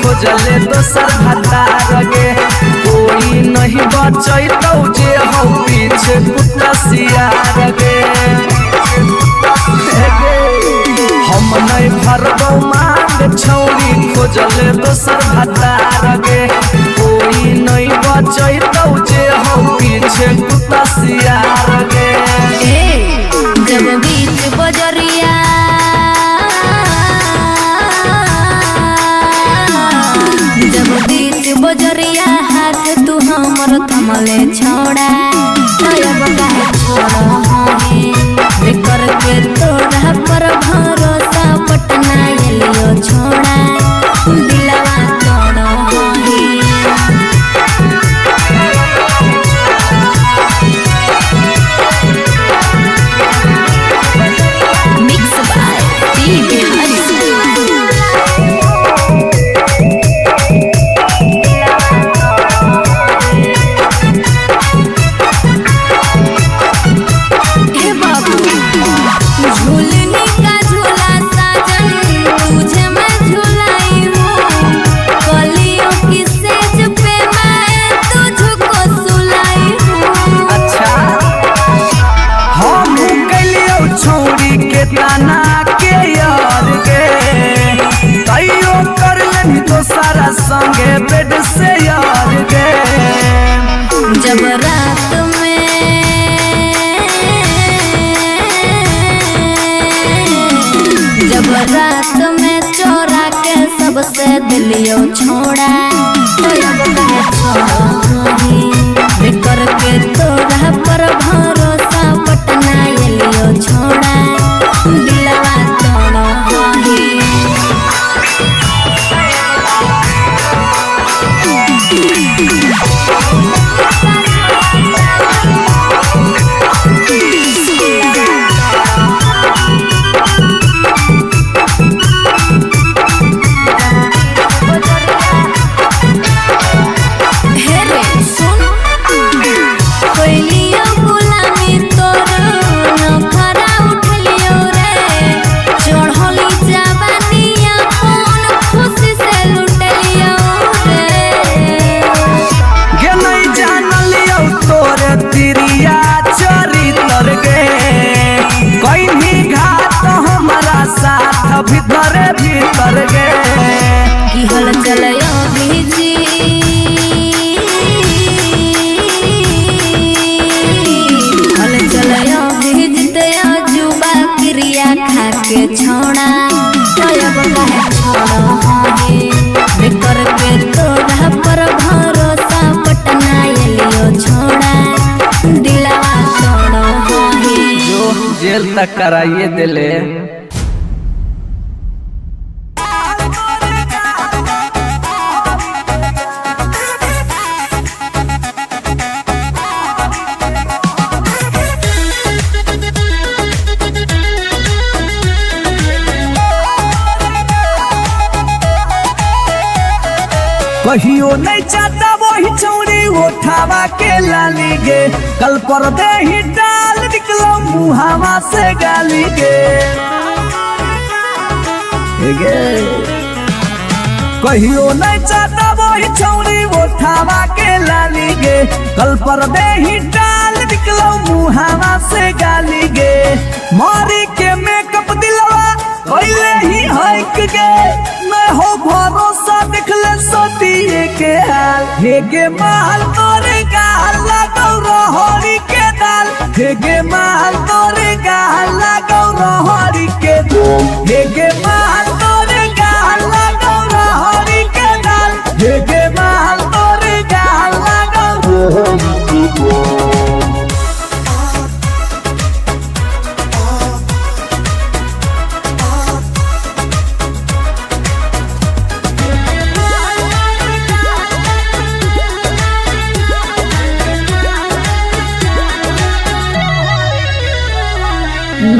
खोजले दोसर भतार गे कोई नहीं बचैतौ जे हौ पीछे कुत्ता सियार गे हम नहीं भरबौ मांग छौरी खोजले दोसर भतार गे कोई नहीं बचैतौ जे हौ पीछे कुत्ता सियार गे जब बीच बजरिया बजरिया हाथ तू हमर थमले छोड़ा अब काहे छोड़ करके तोरा पर भरोसा पटना एलियो छोड़ा दिलवा तोड़ मिक्स बाय टी बिहारी संगे बेड से यार गे जब रात में चोरा के सबसे दिलियो छोड़ा करके तोरा पर भरोसा पटना एलियो छोड़ा दिलवा तोड़ भीतर गे की हल चलयो भीजी हल चलयो भीजते जुबा क्रिया खा के छोड़ा अब काहे छोड़ करके तोरा पर भरोसा पटना एलियो छोड़ा दिलवा तोड़ जो जेल तक कराइए दिले कहियो नहीं चाहता वही चौड़ी उठावा के लाली गे कल पर दे ही डाल निकलो मुहावा से गाली गे कहियो नहीं चाहता वही चौड़ी उठावा के लाली गे कल पर दे ही डाल निकलो मुहावा से गाली गे मारी के मेकअप दिलवा पहले ही हक गे मैं हो भरोसा दिखले सोतिए के हाल हे गे माल तोरे गाल लगौ रहरी के दाल हे गे माल तोरे गाल लगौ रहरी के दाल हे गे माल तोरे गाल लगौ रहरी के दाल हे गे माल तोरे गाल लगौ रहरी के दाल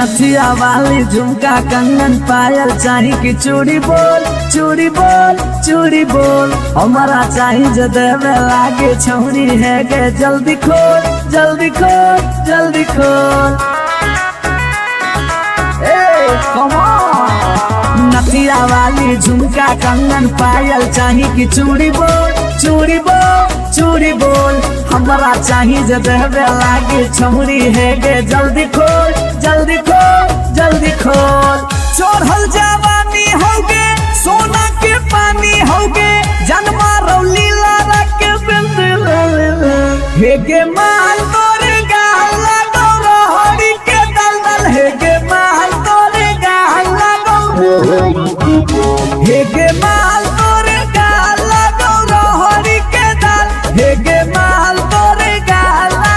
नथिया वाली झुमका कंगन पायल चाही कि चूड़ी बोल चूड़ी बोल चूड़ी बोल हमारा चाही जो देवे लागे छौरी है गे जल्दी खोल जल्दी खोल जल्दी खोल। नथिया वाली झुमका कंगन पायल चाही कि चूड़ी बोल चूड़ी बोल चूड़ी बोल हमारा चाही जो देवे लागे छौरी है गे जल्दी खोल जल्दी खोल जल्दी खोल। चोरहल जवानी होगे सोना के पानी होगे जन्मा रौली लारा के बिंद हेगे माल तोरे गाला गौरहरी के दलदल हेगे माल तोरे गाला हेगे माल तोरे गाला गौरहरी के दल हेगे माल तोरे गाला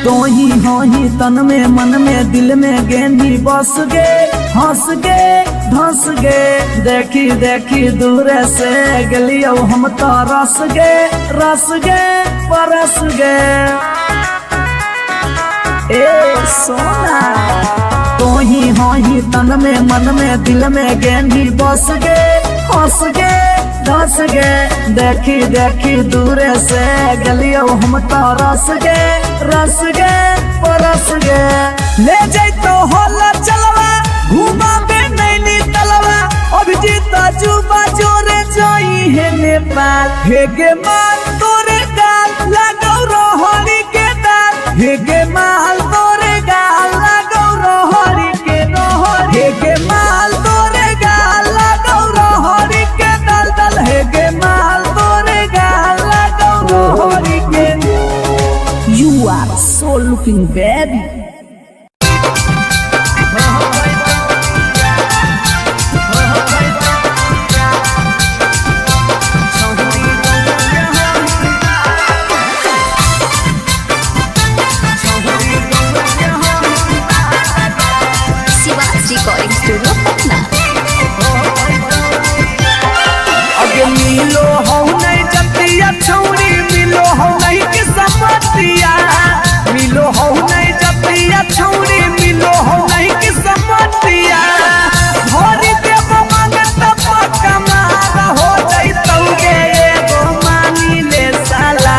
तो ही हो ही तन में मन में दिल में गेंदी बस गे हंस गे धंस गे देखी देखी दूर से गलियो हम तो रस गे परस गे ए सोना। तो ही हो ही तन में मन में दिल में गेंदी बस गे हंस गे धंस गे देखी देखी दूर से गलियो हम तो रस गे परस गे। ले जैतो होला चलवा घुमा बे नैनी तलवा अभिजीत जुबा जोरे जोई है नेपाल हेगे माल तोरे गाल लगौ रोहरी के दाल हेगे माल तोरे गाल लगौ रोहरी के रोहरी हेगे माल तोरे गाल लगौ रोहरी के दल दल हेगे माल तोरे गाल लगौ रोहरी के। You are so looking baby. Shivaji recording studio Patna. अगे मिलो हो नहीं जतिया छौरी मिलो हो नहीं कि समतिया मिलो हो नहीं जतिया छौरी मिलो हो नहीं कि समतिया भोरी देव मांगत पक्का मार हो जैतौगे एगो मानी ले साला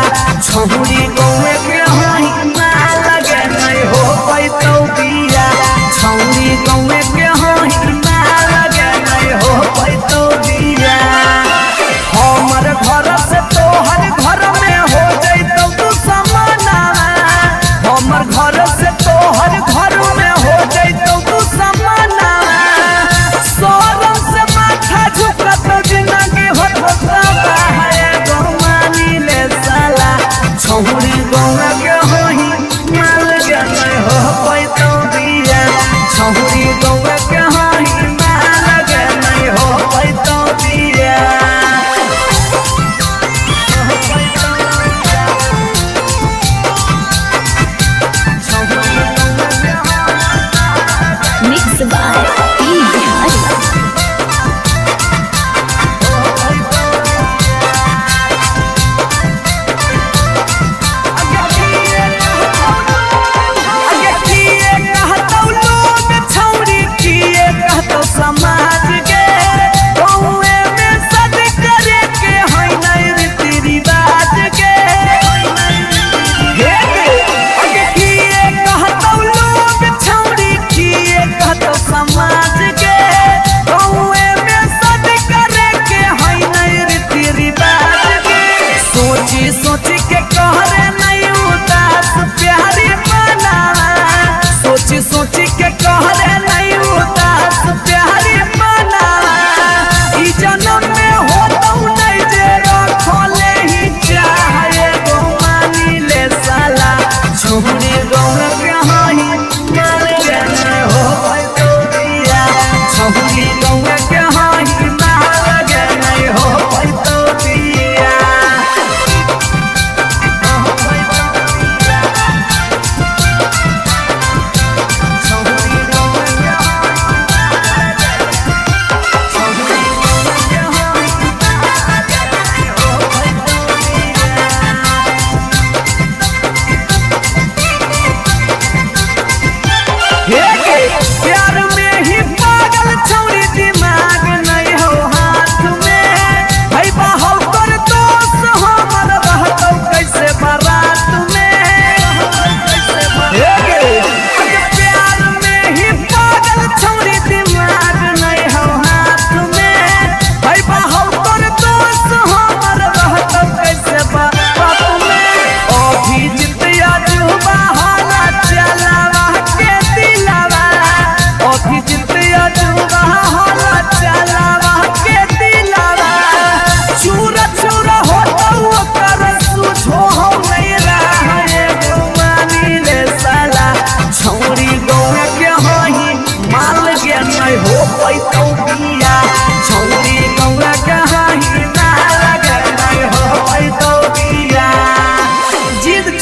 छौरी गौए के हाई मार लगे नहीं हो पैतौ बिया छौरी गौए के हाई मार लगे नहीं हो पैतौ बिया हमर घर से तोहर घर में हो जैतौ तू समाना हमर घर से तोहर घर में हो जैतौ तू समाना सोरम से माथा झुकत जिंदगी होता है गो मानी ले साला छौरी गौना के होही माल गए हो पैतौ दिया छौरी गौना के होही माल गए हो पैतौ दिया। Mix by P Bihari. अगे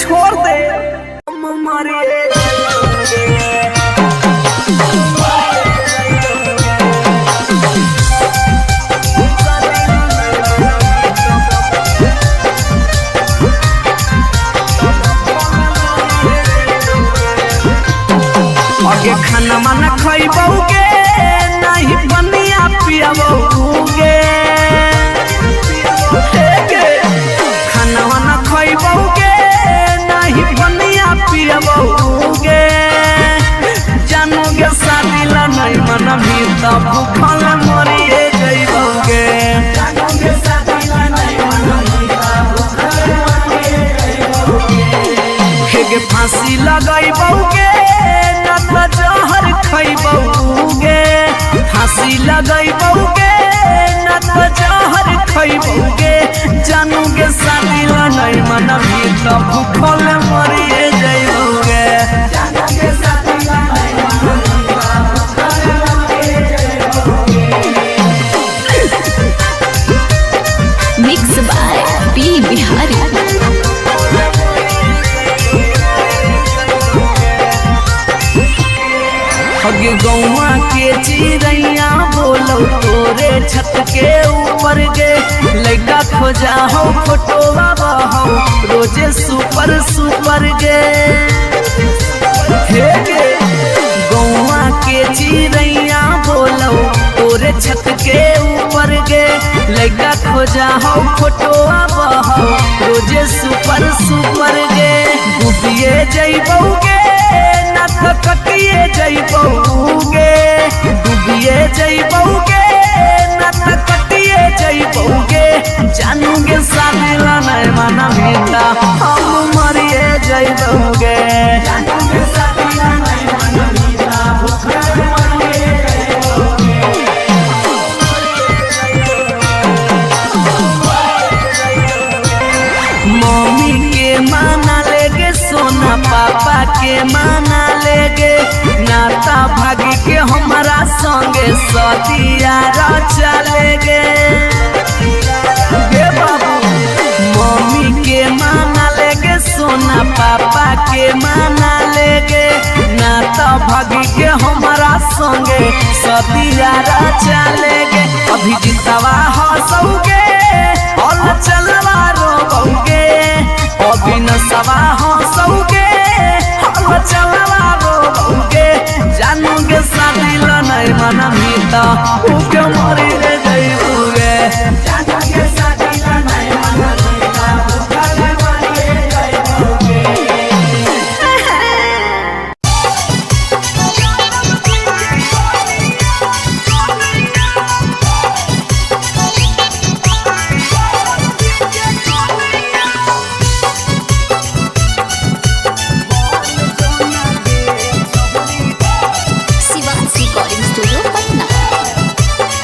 छोड़ दे हम मरिए आगे खाना माना खइबौगे नहीं बनिया पियबौगे खाना वाना खइबौगे नहीं बनिया पियबौगे जानोगे शादी ला नहीं मनबी त भूखल मरिए जइबौगे हेगे फांसी लगइबौगे न त जहर खइबौगे फांसी लगइबौगे न त जहर खइबौगे जानोगे शादी ला नहीं मनबी त भूखल मरिए जइबौगे मिक्स बाय पी बिहारी। अगे गौवा के चिड़ैया बोलो तोरे छत के ऊपर गे लड़का खोजा हो फोटोवा बहो रोजे सुपर सुपर गे हे गे गौवा के चिड़ैया बोलो तोरे छत के ऊपर गे लड़का खोजा हो फोटोवा बहो रोजे सुपर सुपर गे डूबिए जइबौगे ना त कटिए जइबौगे डूबिए जइबौगे ना त कटिए जइबौगे जानूगे शादी ला नहीं मनबी त हम मरिए जइबौगे जानूगे शादी ला नहीं मनबी त भूखल मरिए जइबौगे मम्मी के माना लेगे सोना पापा के माना लेगे नाता भागी के हमारा संगे सतिया चलेगे गे बाबू मम्मी के माना लेगे सोना पापा के माना लेगे नाता भागी के हमारा संगे सतिया चलेगे अभी जितवा हंसोगे और चलवा रोबोगे अभी नसवा हंसोगे और चलवा रोबोगे जानोगे शादी ला नहीं मनबी त भूखे मरिए जइबौगे जानोगे शादी ला नहीं मनबी त भूखल मरिए जइबौगे शिवांश रिकॉर्डिंग स्टूडियो पटना।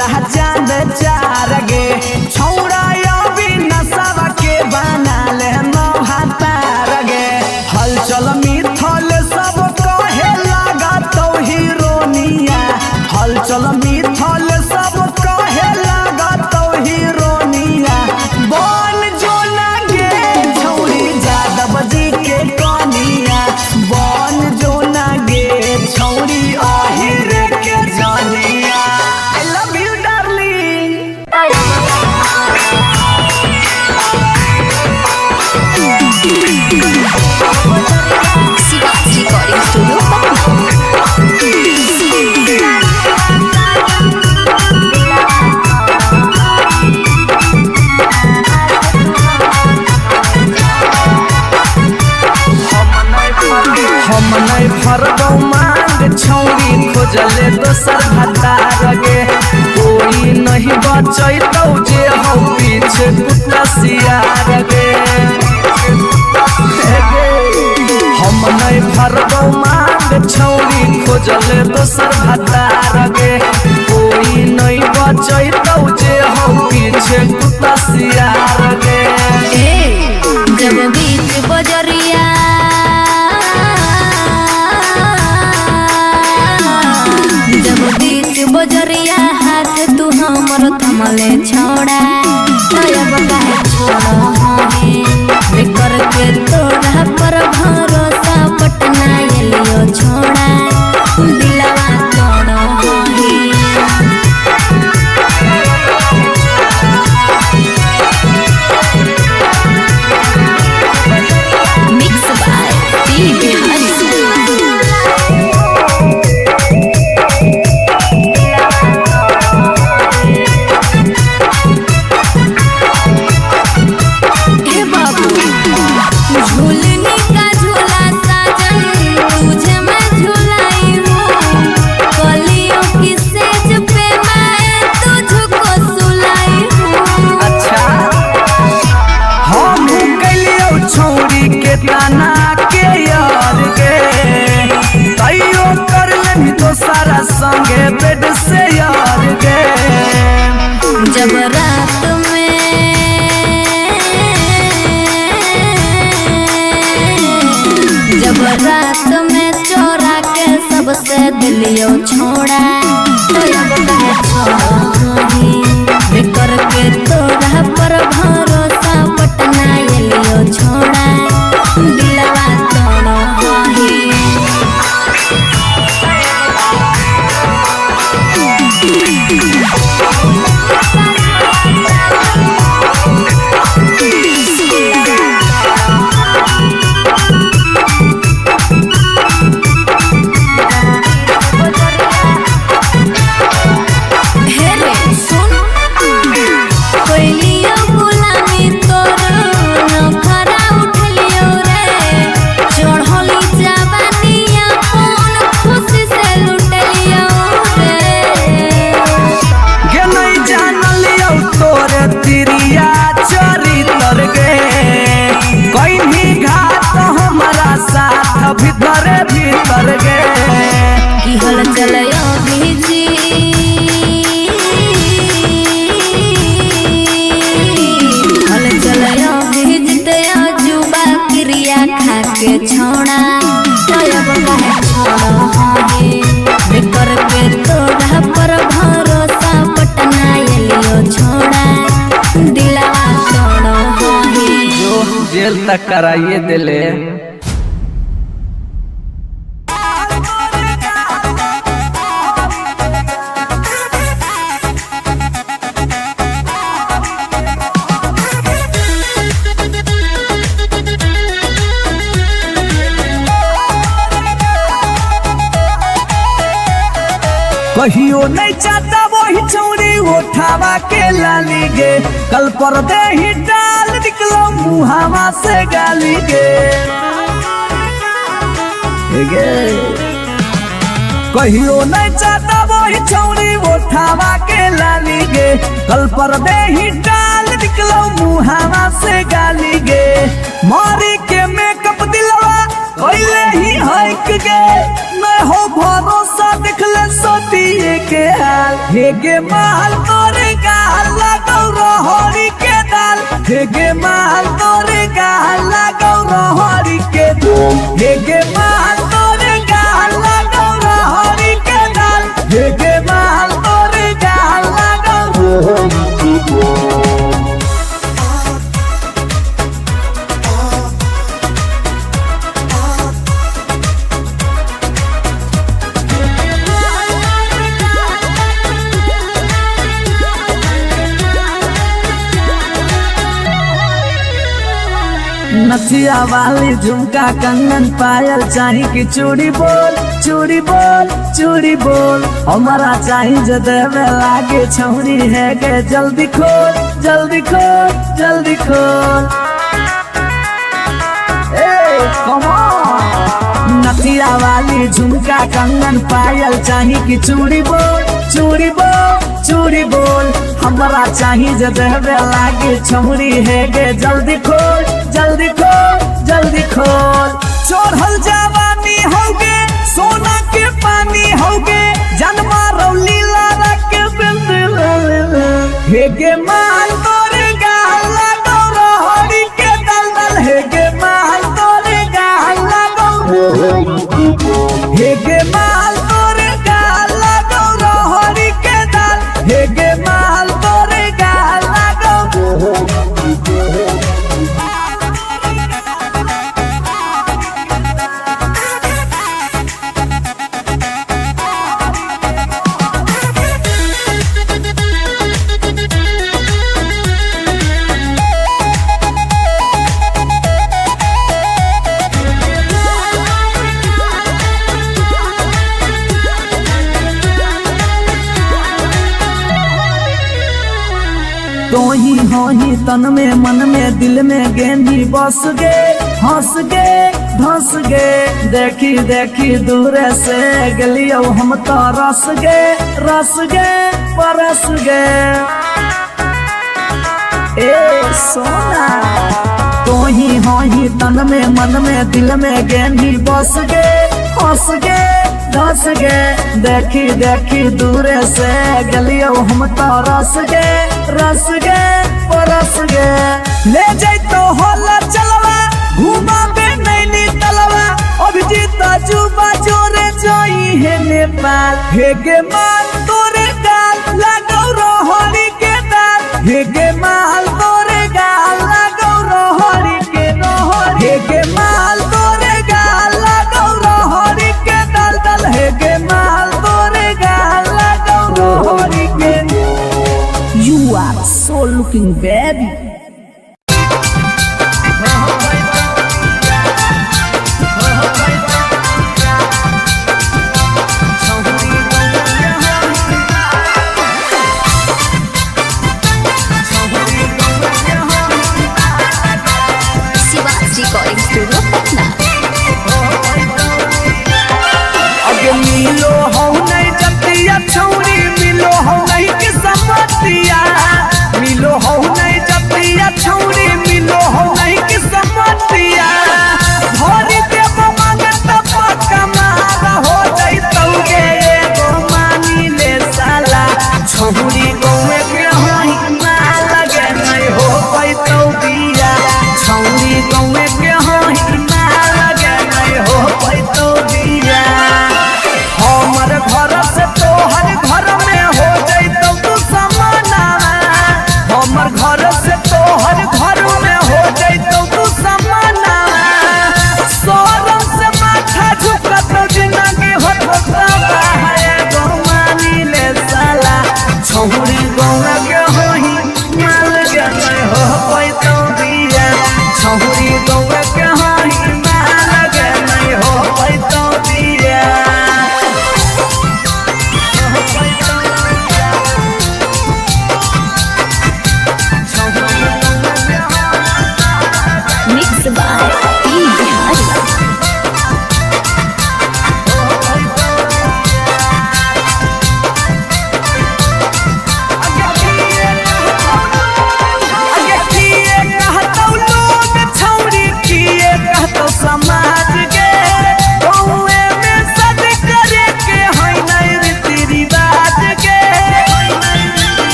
हमरा जान चार गे छौड़ा अभी नशा के बना ले नौहातार गे हलचल मिथल सब कहे लगा तो हीरोनिया हलचल मिथल सब कहे लगा तो हीरोनिया बन जो गे छौड़ी जादव जी के कनिया बन जो गे छौड़ी आहिर के जानिया I love you darling Shivaji recording studio हम नहीं फरदौ मांग छौरी खोजले दोसर भतार गे कोई नहीं बचैतौ जे हौ पीछे कुत्ता सियार गे हम नहीं फरदौ मांग छौरी खोजले दोसर भतार गे कोई नहीं बचैतौ जे हौ पीछे कुत्ता सियार गे जब बीच बजरिया जब बीच बजरिया हाथ तू हमर थमले छोड़ा तब काहे छोड़ हमें कर के तोरा पर भरोसा पटना एलियो छोड़ा दिलवा तोड़ मिक्स बाय टी बिहारी झूलने का झूला साजन तुझे मैं झूलाई हूँ कलियों की सेज पे मैं तुझको सुलाई हूँ अच्छा हम कलियो छौरी के ताना के यार गे तैयो कर लेनी तो सारा संगे बेड से यार गे जब रात में चोरा के सबसे दिलियो छोड़ा तो अब काहे छोड़ी कर के तोरा पर भरोसा पटना एलियो छोड़ा दिलवा तोड़ भीतर गे की हलचल भीजी हलचल भीजते जुबा क्रिया खा के छोड़ा तब काहे छोड़ कर के तोरा पर भरोसा पटना एलियो छोड़ा दिलवा तोड़ जो जेल तक कराइए दिले कहियो नहीं चाहता वही चौड़ी उठावा के लाली गे कल पर दे ही डाल निकलो मुहावा से गाली गे कहियो नहीं चाहता वही चौड़ी उठावा के लाली गे कल पर दे ही डाल निकलो मुहावा से गाली गे मारी के मेकअप दिलवा कोइले ही हक गे मैं हो भरोसा दिखले सोतिए के हाल हेगे माल तोरे गाल लगौ रहरी के दाल हेगे माल तोरे गाल लगौ रहरी के दाल हेगे माल तोरे गाल लगौ रहरी के दाल हेगे माल तोरे गाल लगौ रहरी के दाल। नथिया वाली झुमका कंगन पायल चाही कि चूड़ी बोल चूड़ी बोल चूड़ी बोल हमारा चाही जो देवे लागे छौरी है के जल्दी खोल जल्दी खोल जल्दी खोल। कम ऑन नथिया वाली झुमका कंगन पायल चाही कि चूड़ी बोल चूड़ी बोल चूड़ी बोल हमारा चाही जो देवे लागे छौरी है के जल्दी खोल जल्दी खोल जल्दी खोल। चढ़ल जवानी होगे सोना के पानी होगे जन्मा रौली लारा के बिंद हेगे माल तोरे गाल लगौ रहरी के दलदल हेगे माल तोरे गाल लगौ हेगे माल तोरे गाल लगौ रहरी के दल हेगे माल तोरे गाल लगौ। तो ही हो ही तन में मन में दिल में गेंदी बस गे हंस गे धंस गे देखी देखी दूर से गलियो हम तो रस गे परस गे। ए सोना तो ही हो ही तन में मन में दिल में गेंदी बस गे हंस गे धंस गे देखी देखी दूर से गलियो हम तो रस गे परस गे। ले जैतो होला चलवा घुमा बे नैनी तलवा अभिजीत जुबा जोरे जोई है नेपाल हेगे माल तोरे गाल लगौ रहरी के दाल हेगे माल तोरे गाल लगौ रहरी के हेगे माल तोरे गाल लगौ रहरी के दल हेगे माल तोरे गाल लगौ रहरी के। You are so looking baby. Recording Studio Patna। अगे मिलो हो नहीं जतिया छौरी मिलो हो नहीं के समतिया मिलो हो नहीं जतिया छौरी मिलो हो नहीं के समतिया भरी देव मांगत पक्का मार हो जैतौगे एगो मानी ले साला छौरी गौवे के होई ना लगे नहीं हो पैतौ बिया छौरी गौवे के होई ना लगे नहीं हो पैतौ बिया हमर घर से तो